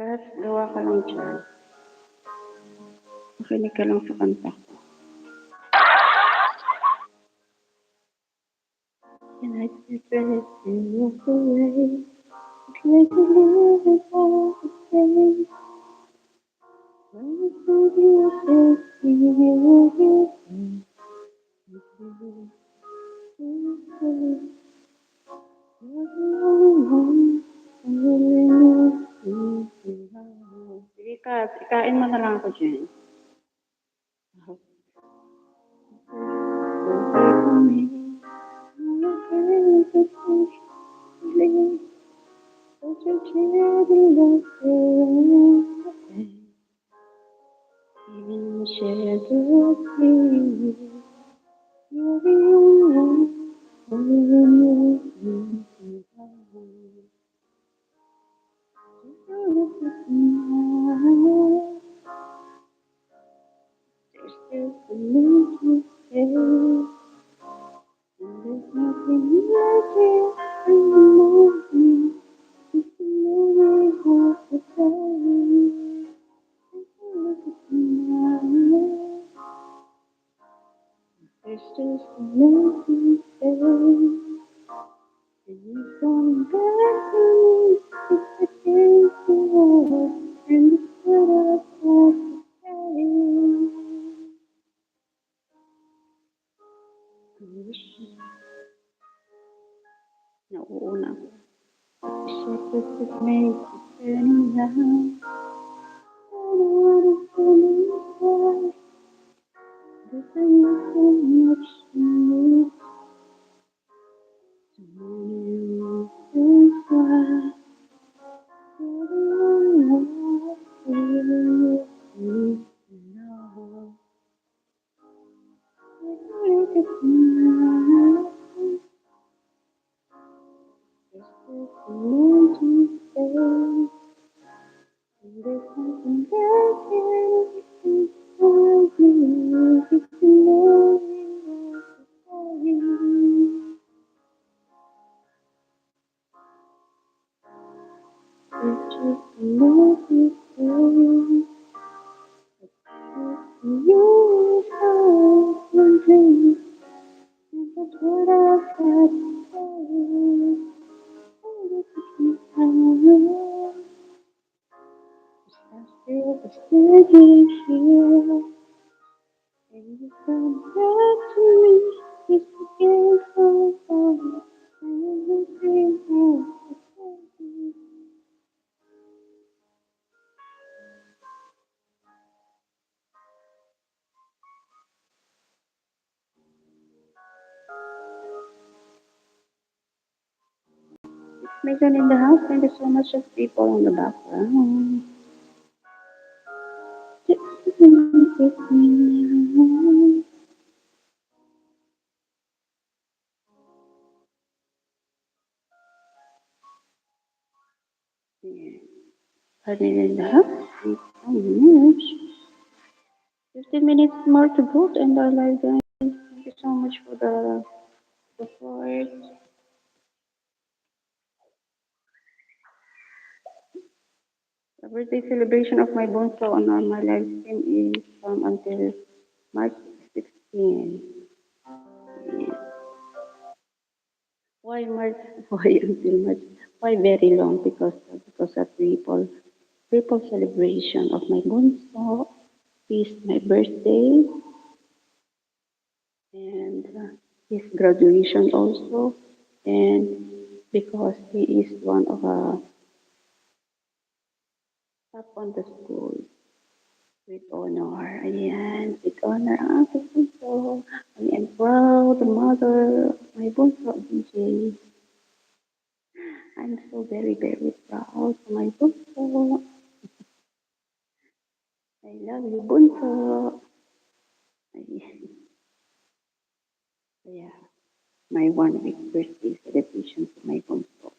At gawa ka lang dyan. Makinig ka lang sa kanta ko. And I regret and walk away. It's like a live without a trace. When you told me I said to you, you're the only one I really need to love. Sige ka, ikain mo na lang ako dyan. Away from me, I'm afraid to push, leave. Such a terrible love, even in the shadow of me, you're the only one who really knows me. Just a look at me, there's still a need to stay, and there's nothing like it in the morning. It's the memory of the day. There's just nothing to say, and you're coming back to me. It's against the wall, and it's what I've got to say. I wish nauuna ko. I wish I could make you turn around. I don't wanna turn inside. There's so much to me. So many reasons why. You're the only one who really needs to know. Take a look at me now. There's just a need to stay. And there's nothing that can inside me. Just to know you are you. There's just a need to stay. You are one thing. And that's what I've got to say. Oh, look at me now. I still can't feel. And you come back to me. Just again so far. And everything else is crazy. It's Megan in the house. Thank you so much of people in the background. Just look at me now. Yeah. Honey in the house. Thank you so much. 15 minutes more to go to end our live, guys. Thank you so much for the support. The birthday celebration of my bunso on my live stream is until March 16. Yeah. Why March? Why until March? Why very long? Because of triple celebration of my bunso is my birthday and his graduation also, and because he is one of top on the school with honor. Ayan, with honor ang aking bunso. I am proud mother of my bunso, DJ. I'm so very, very proud of my bunso. I love you, bunso. Ayan. Yeah, my 1 week birthday celebration to my bunso.